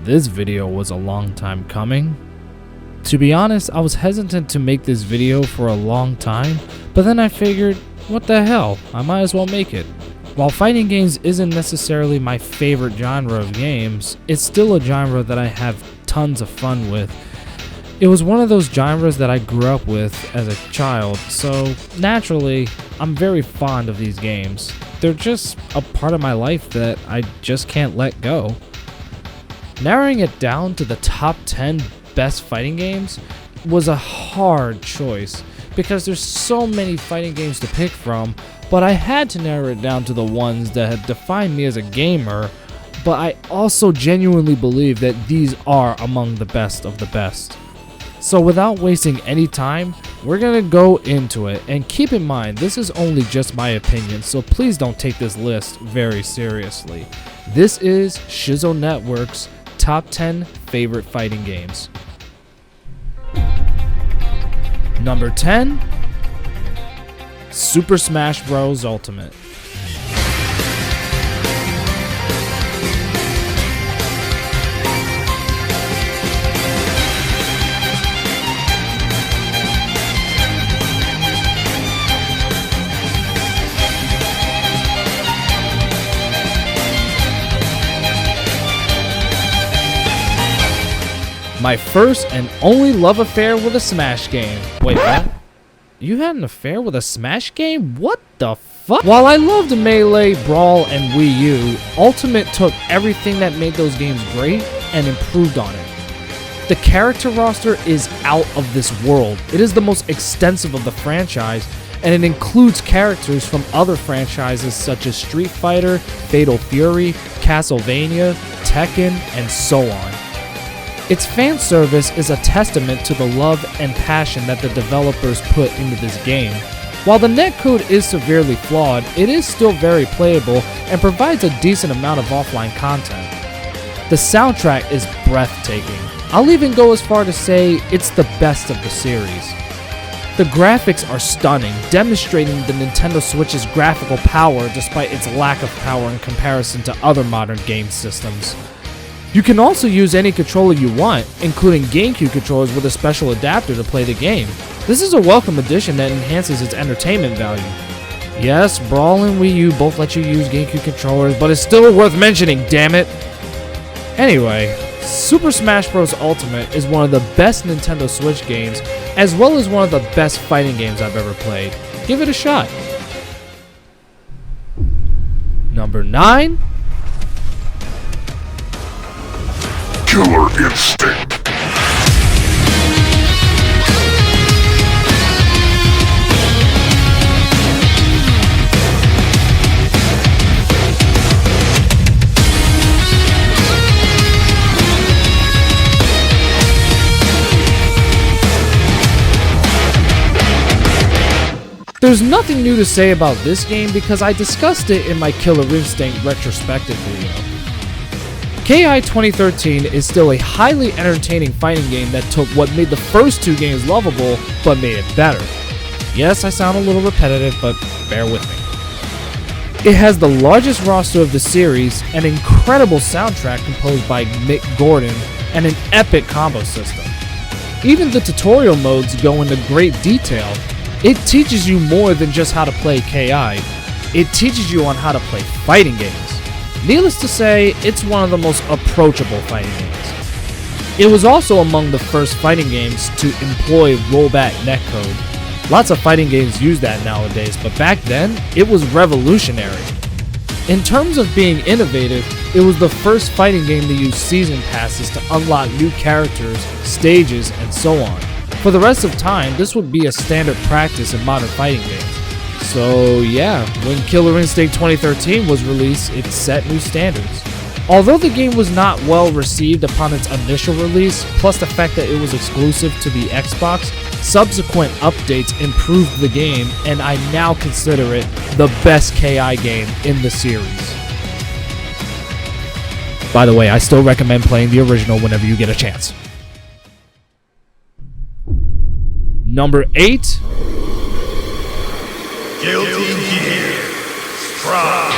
This video was a long time coming. To be honest, I was hesitant to make this video for a long time, but then I figured, what the hell, I might as well make it. While fighting games isn't necessarily my favorite genre of games, it's still a genre that I have tons of fun with. It was one of those genres that I grew up with as a child, so naturally, I'm very fond of these games. They're just a part of my life that I just can't let go. Narrowing it down to the top 10 best fighting games was a hard choice because there's so many fighting games to pick from, but I had to narrow it down to the ones that had defined me as a gamer, but I also genuinely believe that these are among the best of the best. So without wasting any time, we're gonna go into it, and keep in mind this is only just my opinion, so please don't take this list very seriously. This is Shizzo Network's top 10 favorite fighting games. Number 10, Super Smash Bros. Ultimate. My first and only love affair with a Smash game. Wait, what? You had an affair with a Smash game? What the fuck? While I loved Melee, Brawl, and Wii U, Ultimate took everything that made those games great and improved on it. The character roster is out of this world. It is the most extensive of the franchise, and it includes characters from other franchises such as Street Fighter, Fatal Fury, Castlevania, Tekken, and so on. Its fan service is a testament to the love and passion that the developers put into this game. While the netcode is severely flawed, it is still very playable and provides a decent amount of offline content. The soundtrack is breathtaking. I'll even go as far to say it's the best of the series. The graphics are stunning, demonstrating the Nintendo Switch's graphical power despite its lack of power in comparison to other modern game systems. You can also use any controller you want, including GameCube controllers with a special adapter to play the game. This is a welcome addition that enhances its entertainment value. Yes, Brawl and Wii U both let you use GameCube controllers, but it's still worth mentioning, damn it! Anyway, Super Smash Bros. Ultimate is one of the best Nintendo Switch games, as well as one of the best fighting games I've ever played. Give it a shot. Number 9, Killer Instinct. There's nothing new to say about this game because I discussed it in my Killer Instinct retrospective video. KI 2013 is still a highly entertaining fighting game that took what made the first two games lovable, but made it better. Yes, I sound a little repetitive, but bear with me. It has the largest roster of the series, an incredible soundtrack composed by Mick Gordon, and an epic combo system. Even the tutorial modes go into great detail. It teaches you more than just how to play KI. It teaches you on how to play fighting games. Needless to say, it's one of the most approachable fighting games. It was also among the first fighting games to employ rollback netcode. Lots of fighting games use that nowadays, but back then, it was revolutionary. In terms of being innovative, it was the first fighting game to use season passes to unlock new characters, stages, and so on. For the rest of time, this would be a standard practice in modern fighting games. So yeah, when Killer Instinct 2013 was released, it set new standards. Although the game was not well received upon its initial release, plus the fact that it was exclusive to the Xbox, subsequent updates improved the game, and I now consider it the best KI game in the series. By the way, I still recommend playing the original whenever you get a chance. Number 8, Guilty Gear Strive.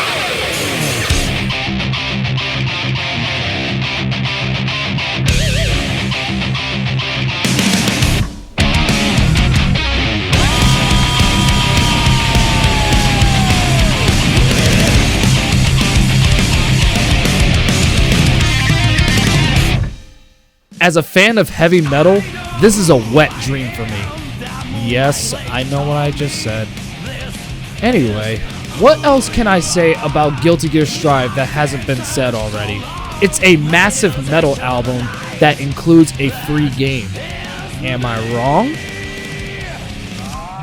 As a fan of heavy metal, this is a wet dream for me. Yes, I know what I just said. Anyway, what else can I say about Guilty Gear Strive that hasn't been said already? It's a massive metal album that includes a free game. Am I wrong?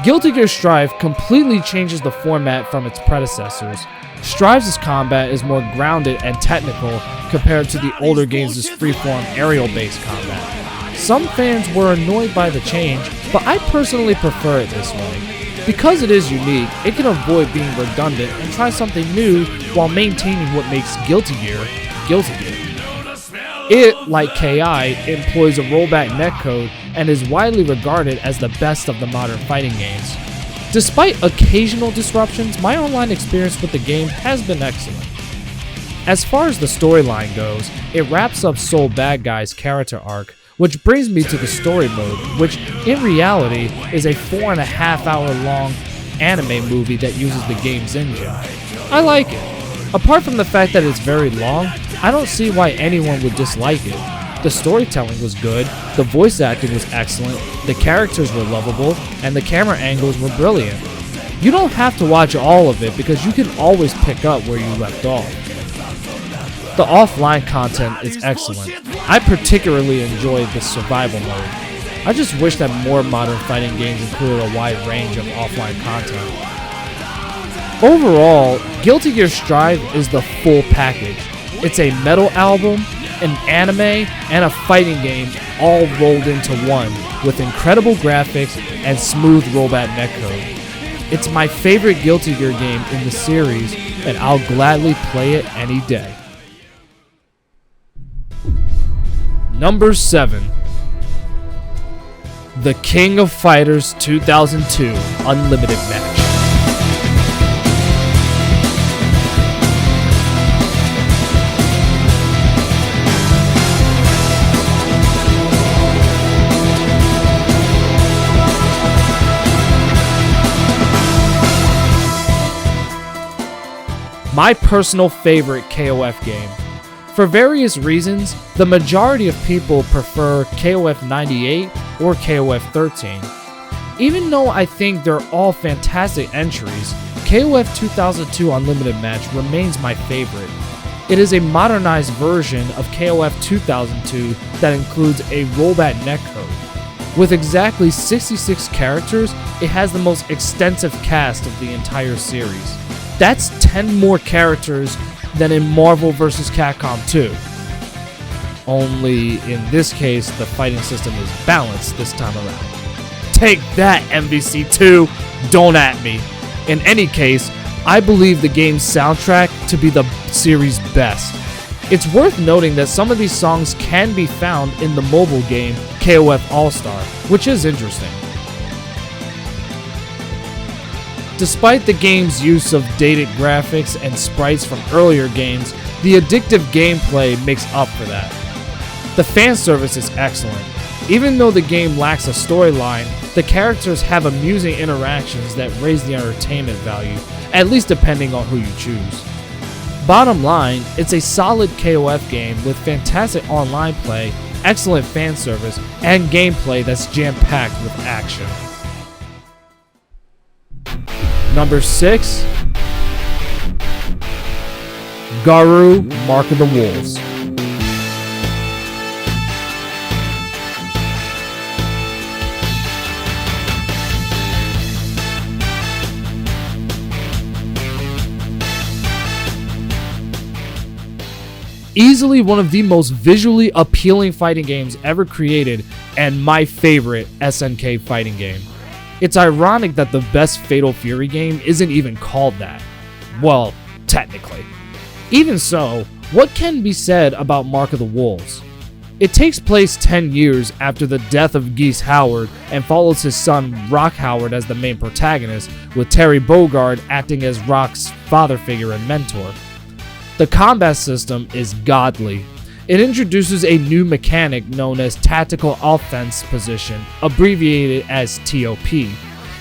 Guilty Gear Strive completely changes the format from its predecessors. Strive's combat is more grounded and technical compared to the older games' freeform aerial-based combat. Some fans were annoyed by the change, but I personally prefer it this way. Because it is unique, it can avoid being redundant and try something new while maintaining what makes Guilty Gear, Guilty Gear. It, like KI, employs a rollback netcode and is widely regarded as the best of the modern fighting games. Despite occasional disruptions, my online experience with the game has been excellent. As far as the storyline goes, it wraps up Soul Bad Guy's character arc, which brings me to the story mode, which in reality is a 4.5 hour long anime movie that uses the game's engine. I like it. Apart from the fact that it's very long, I don't see why anyone would dislike it. The storytelling was good, the voice acting was excellent, the characters were lovable, and the camera angles were brilliant. You don't have to watch all of it because you can always pick up where you left off. The offline content is excellent. I particularly enjoyed the survival mode. I just wish that more modern fighting games included a wide range of offline content. Overall, Guilty Gear Strive is the full package. It's a metal album, an anime, and a fighting game all rolled into one with incredible graphics and smooth rollback netcode. It's my favorite Guilty Gear game in the series, and I'll gladly play it any day. Number 7. The King of Fighters 2002 Unlimited Match. My personal favorite KOF game. For various reasons, the majority of people prefer KOF 98 or KOF 13. Even though I think they're all fantastic entries, KOF 2002 Unlimited Match remains my favorite. It is a modernized version of KOF 2002 that includes a rollback netcode. With exactly 66 characters, it has the most extensive cast of the entire series. That's 10 more characters than in Marvel vs. Capcom 2. Only in this case, the fighting system is balanced this time around. Take that, MVC2! Don't at me. In any case, I believe the game's soundtrack to be the series' best. It's worth noting that some of these songs can be found in the mobile game KOF All-Star, which is interesting. Despite the game's use of dated graphics and sprites from earlier games, the addictive gameplay makes up for that. The fan service is excellent. Even though the game lacks a storyline, the characters have amusing interactions that raise the entertainment value, at least depending on who you choose. Bottom line, it's a solid KOF game with fantastic online play, excellent fan service, and gameplay that's jam-packed with action. Number 6. Garu, Mark of the Wolves. Easily one of the most visually appealing fighting games ever created, and my favorite SNK fighting game. It's ironic that the best Fatal Fury game isn't even called that. Well, technically. Even so, what can be said about Mark of the Wolves? It takes place 10 years after the death of Geese Howard and follows his son Rock Howard as the main protagonist, with Terry Bogard acting as Rock's father figure and mentor. The combat system is godly. It introduces a new mechanic known as Tactical Offense Position, abbreviated as TOP.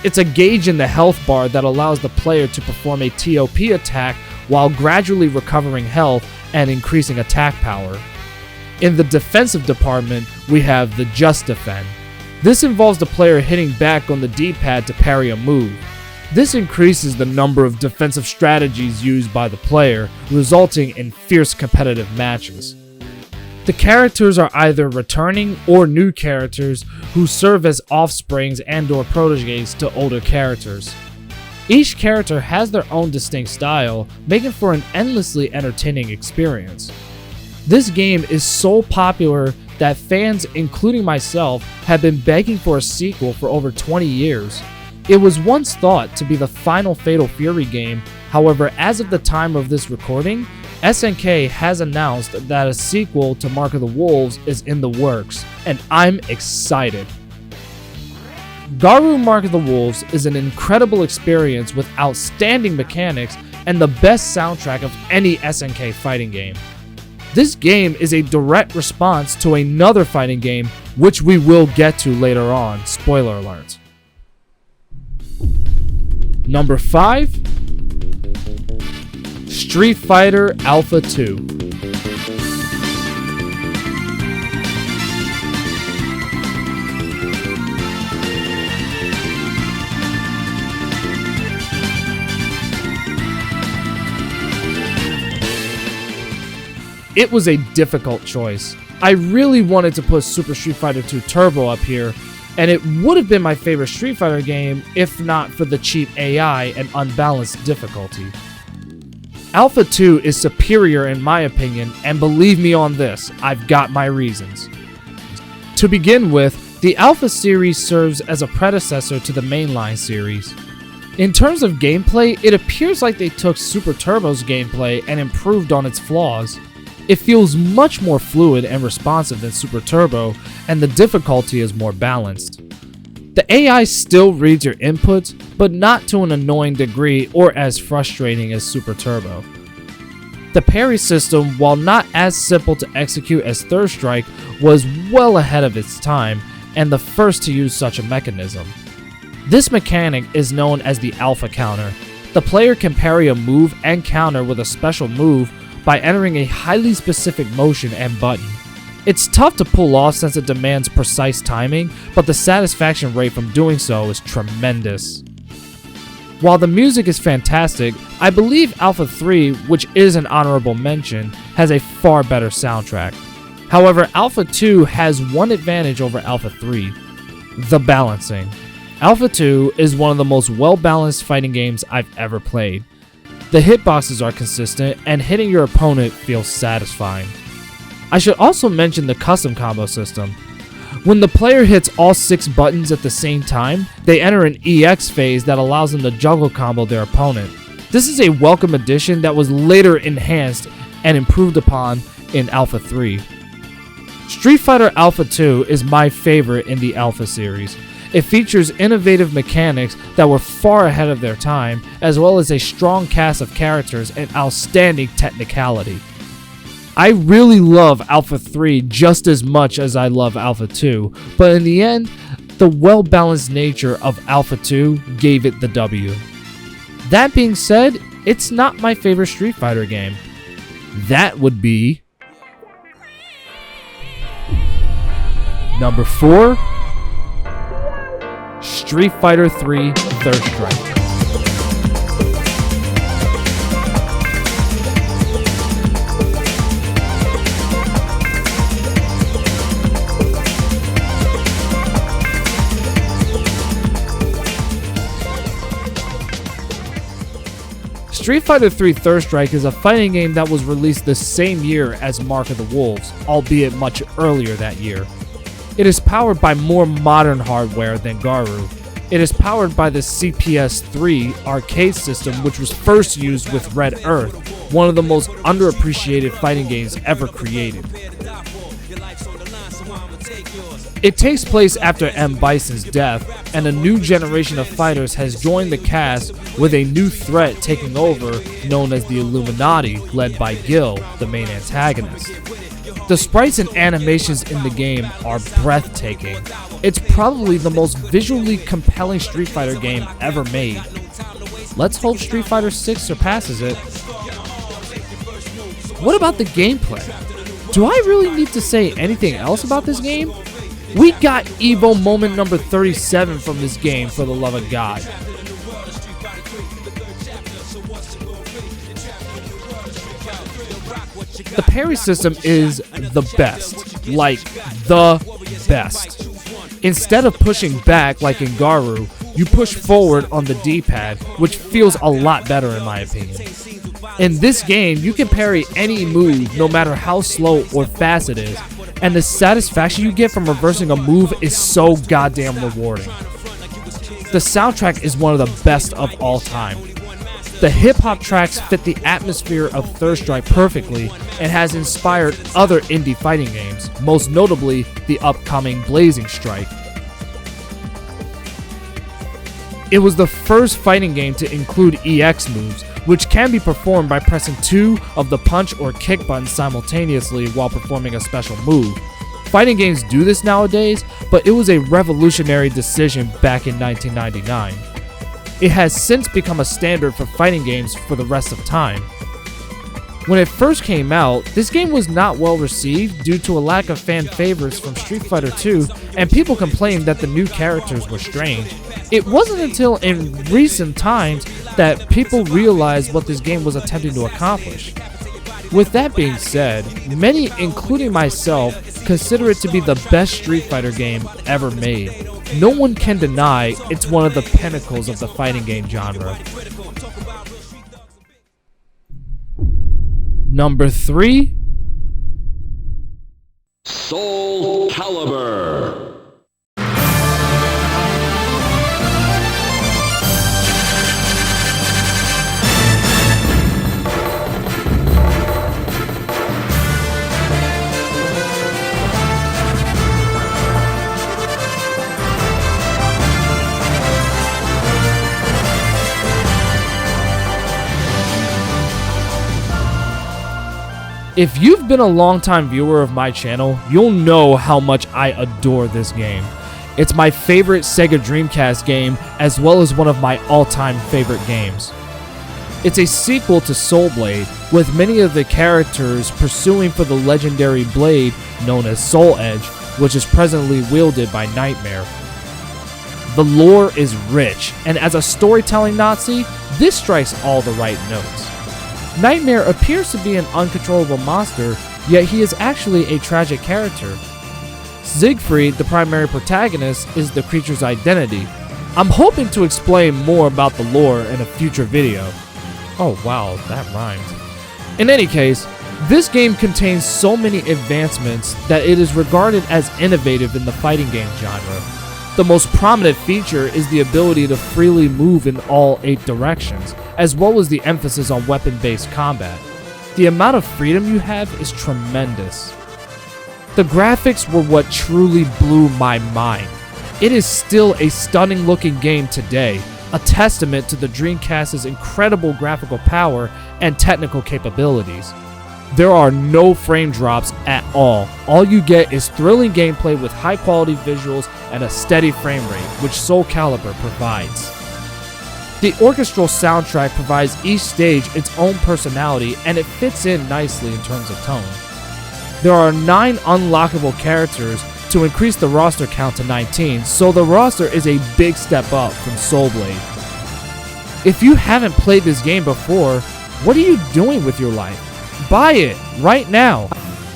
It's a gauge in the health bar that allows the player to perform a TOP attack while gradually recovering health and increasing attack power. In the defensive department, we have the Just Defend. This involves the player hitting back on the D-pad to parry a move. This increases the number of defensive strategies used by the player, resulting in fierce competitive matches. The characters are either returning or new characters who serve as offsprings and/or proteges to older characters. Each character has their own distinct style, making for an endlessly entertaining experience. This game is so popular that fans, including myself, have been begging for a sequel for over 20 years. It was once thought to be the final Fatal Fury game, however, as of the time of this recording, SNK has announced that a sequel to Mark of the Wolves is in the works, and I'm excited. Garu Mark of the Wolves is an incredible experience with outstanding mechanics and the best soundtrack of any SNK fighting game. This game is a direct response to another fighting game, which we will get to later on, spoiler alert. Number 5, Street Fighter Alpha 2. It was a difficult choice. I really wanted to put Super Street Fighter 2 Turbo up here, and it would have been my favorite Street Fighter game if not for the cheap AI and unbalanced difficulty. Alpha 2 is superior in my opinion, and believe me on this, I've got my reasons. To begin with, the Alpha series serves as a predecessor to the mainline series. In terms of gameplay, it appears like they took Super Turbo's gameplay and improved on its flaws. It feels much more fluid and responsive than Super Turbo, and the difficulty is more balanced. The AI still reads your inputs, but not to an annoying degree or as frustrating as Super Turbo. The parry system, while not as simple to execute as Third Strike, was well ahead of its time, and the first to use such a mechanism. This mechanic is known as the Alpha Counter. The player can parry a move and counter with a special move by entering a highly specific motion and button. It's tough to pull off since it demands precise timing, but the satisfaction rate from doing so is tremendous. While the music is fantastic, I believe Alpha 3, which is an honorable mention, has a far better soundtrack. However, Alpha 2 has one advantage over Alpha 3: the balancing. Alpha 2 is one of the most well-balanced fighting games I've ever played. The hitboxes are consistent, and hitting your opponent feels satisfying. I should also mention the custom combo system. When the player hits all 6 buttons at the same time, they enter an EX phase that allows them to juggle combo their opponent. This is a welcome addition that was later enhanced and improved upon in Alpha 3. Street Fighter Alpha 2 is my favorite in the Alpha series. It features innovative mechanics that were far ahead of their time, as well as a strong cast of characters and outstanding technicality. I really love Alpha 3 just as much as I love Alpha 2, but in the end, the well-balanced nature of Alpha 2 gave it the W. That being said, it's not my favorite Street Fighter game. That would be number 4, Street Fighter 3 Third Strike. Street Fighter 3 Third Strike is a fighting game that was released the same year as Mark of the Wolves, albeit much earlier that year. It is powered by more modern hardware than Garu. It is powered by the CPS-3 arcade system, which was first used with Red Earth, one of the most underappreciated fighting games ever created. It takes place after M. Bison's death, and a new generation of fighters has joined the cast with a new threat taking over known as the Illuminati, led by Gil, the main antagonist. The sprites and animations in the game are breathtaking. It's probably the most visually compelling Street Fighter game ever made. Let's hope Street Fighter 6 surpasses it. What about the gameplay? Do I really need to say anything else about this game? We got Evo moment number 37 from this game, for the love of God. The parry system is the best, like the best. Instead of pushing back like in Garu, you push forward on the D-pad, which feels a lot better in my opinion. In this game, you can parry any move no matter how slow or fast it is, and the satisfaction you get from reversing a move is so goddamn rewarding. The soundtrack is one of the best of all time. The hip-hop tracks fit the atmosphere of Third Strike perfectly and has inspired other indie fighting games, most notably the upcoming Blazing Strike. It was the first fighting game to include EX moves, which can be performed by pressing 2 of the punch or kick buttons simultaneously while performing a special move. Fighting games do this nowadays, but it was a revolutionary decision back in 1999. It has since become a standard for fighting games for the rest of time. When it first came out, this game was not well received due to a lack of fan favorites from Street Fighter II, and people complained that the new characters were strange. It wasn't until in recent times that people realized what this game was attempting to accomplish. With that being said, many, including myself, consider it to be the best Street Fighter game ever made. No one can deny it's one of the pinnacles of the fighting game genre. Number 3. Soulcalibur. If you've been a longtime viewer of my channel, you'll know how much I adore this game. It's my favorite Sega Dreamcast game, as well as one of my all-time favorite games. It's a sequel to Soul Blade, with many of the characters pursuing for the legendary blade known as Soul Edge, which is presently wielded by Nightmare. The lore is rich, and as a storytelling Nazi, this strikes all the right notes. Nightmare appears to be an uncontrollable monster, yet he is actually a tragic character. Siegfried, the primary protagonist, is the creature's identity. I'm hoping to explain more about the lore in a future video. Oh wow, that rhymed. In any case, this game contains so many advancements that it is regarded as innovative in the fighting game genre. The most prominent feature is the ability to freely move in all 8 directions, as well as the emphasis on weapon-based combat. The amount of freedom you have is tremendous. The graphics were what truly blew my mind. It is still a stunning looking game today, a testament to the Dreamcast's incredible graphical power and technical capabilities. There are no frame drops at all. All you get is thrilling gameplay with high quality visuals and a steady frame rate, which Soulcalibur provides. The orchestral soundtrack provides each stage its own personality, and it fits in nicely in terms of tone. There are 9 unlockable characters to increase the roster count to 19, so the roster is a big step up from Soul Blade. If you haven't played this game before, what are you doing with your life? Buy it right now.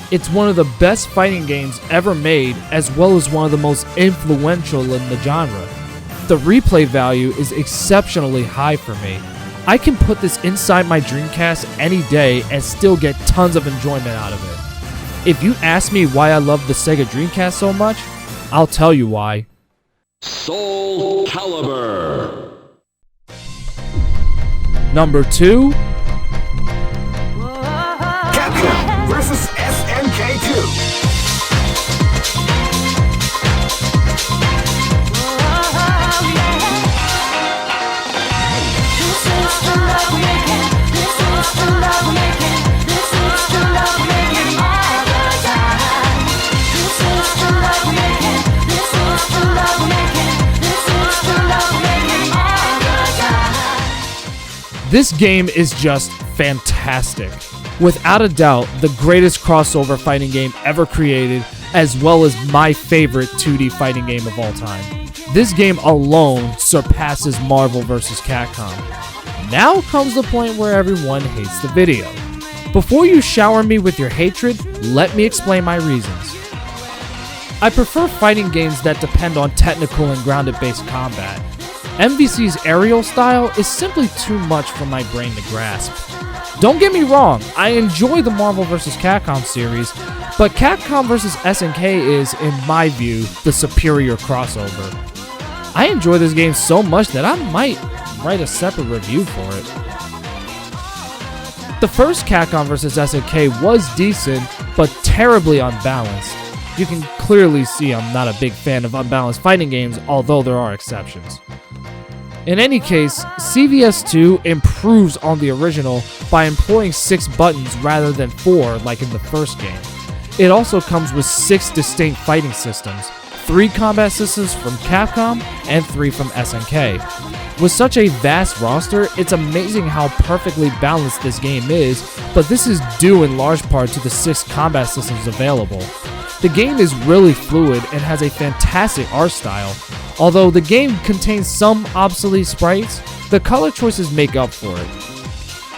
It's one of the best fighting games ever made, as well as one of the most influential in the genre. The replay value is exceptionally high for me. I can put this inside my Dreamcast any day and still get tons of enjoyment out of it. If you ask me why I love the Sega Dreamcast so much, I'll tell you why. Soulcalibur. Number 2. Capcom versus SNK2. This game is just fantastic. Without a doubt, the greatest crossover fighting game ever created, as well as my favorite 2D fighting game of all time. This game alone surpasses Marvel vs. Capcom. Now comes the point where everyone hates the video. Before you shower me with your hatred, let me explain my reasons. I prefer fighting games that depend on technical and grounded-based combat. MVC's aerial style is simply too much for my brain to grasp. Don't get me wrong, I enjoy the Marvel vs. Capcom series, but Capcom vs. SNK is, in my view, the superior crossover. I enjoy this game so much that I might write a separate review for it. The first Capcom vs. SNK was decent, but terribly unbalanced. You can clearly see I'm not a big fan of unbalanced fighting games, although there are exceptions. In any case, CVS2 improves on the original by employing 6 buttons rather than 4 like in the first game. It also comes with 6 distinct fighting systems, 3 combat systems from Capcom and 3 from SNK. With such a vast roster, it's amazing how perfectly balanced this game is, but this is due in large part to the 6 combat systems available. The game is really fluid and has a fantastic art style. Although the game contains some obsolete sprites, the color choices make up for it.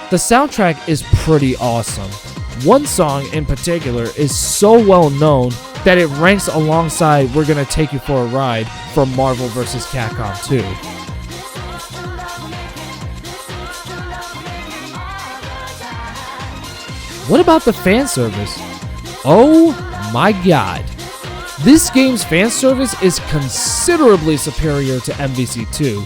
The soundtrack is pretty awesome. One song in particular is so well known that it ranks alongside We're Gonna Take You For a Ride from Marvel vs. Capcom 2. What about the fan service? Oh my god. This game's fan service is considerably superior to MVC2.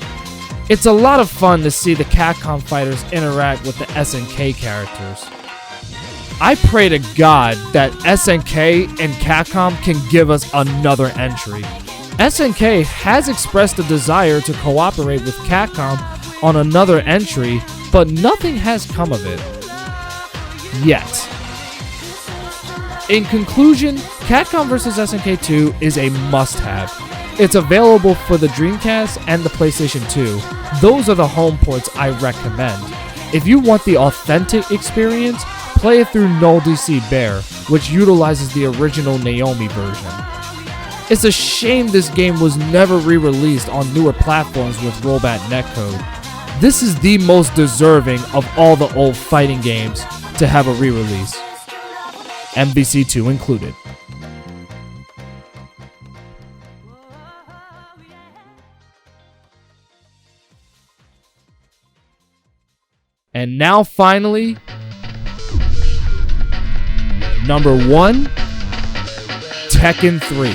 It's a lot of fun to see the Capcom fighters interact with the SNK characters. I pray to God that SNK and Capcom can give us another entry. SNK has expressed a desire to cooperate with Capcom on another entry, but nothing has come of it. Yet. In conclusion, Capcom vs. SNK 2 is a must-have. It's available for the Dreamcast and the PlayStation 2. Those are the home ports I recommend. If you want the authentic experience, play it through Null DC Bear, which utilizes the original Naomi version. It's a shame this game was never re-released on newer platforms with rollback netcode. This is the most deserving of all the old fighting games to have a re-release. MVC2 included. And now finally, number 1, Tekken 3.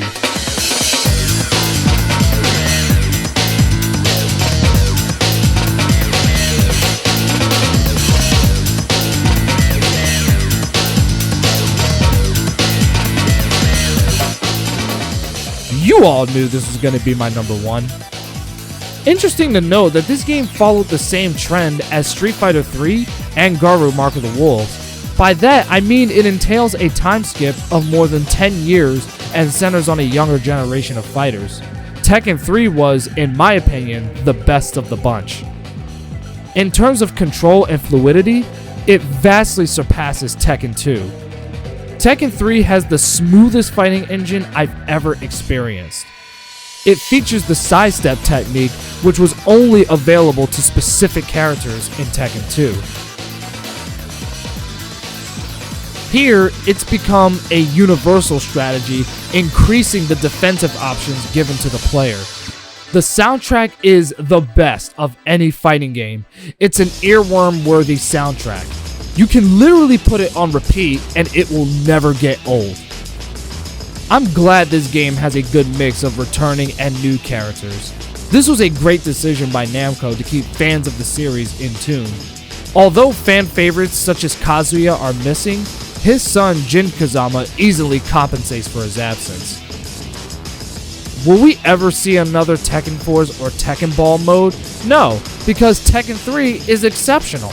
You all knew this was going to be my number 1. Interesting to note that this game followed the same trend as Street Fighter 3 and Garu Mark of the Wolves. By that, I mean it entails a time skip of more than 10 years and centers on a younger generation of fighters. Tekken 3 was, in my opinion, the best of the bunch. In terms of control and fluidity, it vastly surpasses Tekken 2. Tekken 3 has the smoothest fighting engine I've ever experienced. It features the sidestep technique, which was only available to specific characters in Tekken 2. Here, it's become a universal strategy, increasing the defensive options given to the player. The soundtrack is the best of any fighting game. It's an earworm-worthy soundtrack. You can literally put it on repeat and it will never get old. I'm glad this game has a good mix of returning and new characters. This was a great decision by Namco to keep fans of the series in tune. Although fan favorites such as Kazuya are missing, his son Jin Kazama easily compensates for his absence. Will we ever see another Tekken Force or Tekken Ball mode? No, because Tekken 3 is exceptional.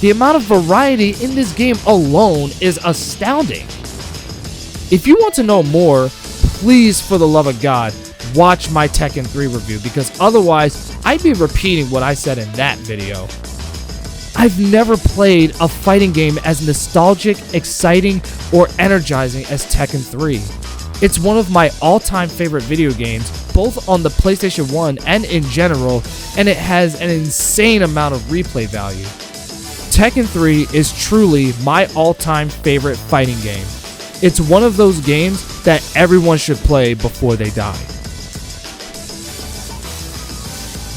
The amount of variety in this game alone is astounding. If you want to know more, please, for the love of God, watch my Tekken 3 review, because otherwise I'd be repeating what I said in that video. I've never played a fighting game as nostalgic, exciting, or energizing as Tekken 3. It's one of my all-time favorite video games, both on the PlayStation 1 and in general, and it has an insane amount of replay value. Tekken 3 is truly my all-time favorite fighting game. It's one of those games that everyone should play before they die.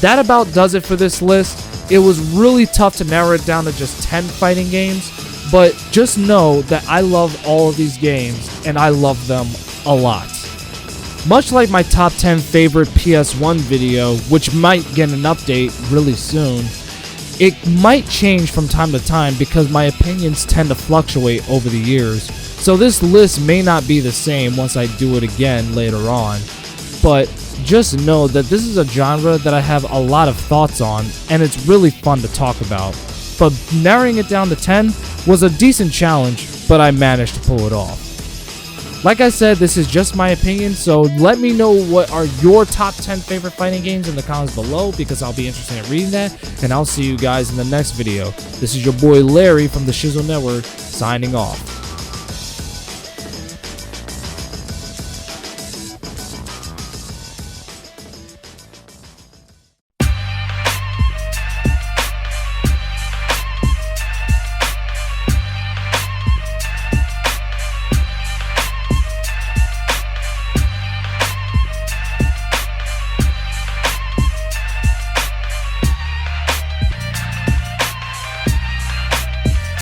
That about does it for this list. It was really tough to narrow it down to just 10 fighting games, but just know that I love all of these games and I love them a lot. Much like my top 10 favorite PS1 video, which might get an update really soon, it might change from time to time because my opinions tend to fluctuate over the years, so this list may not be the same once I do it again later on, but just know that this is a genre that I have a lot of thoughts on and it's really fun to talk about. But narrowing it down to 10 was a decent challenge, but I managed to pull it off. Like I said, this is just my opinion, so let me know what are your top 10 favorite fighting games in the comments below because I'll be interested in reading that, and I'll see you guys in the next video. This is your boy Larry from the Shiz Network, signing off.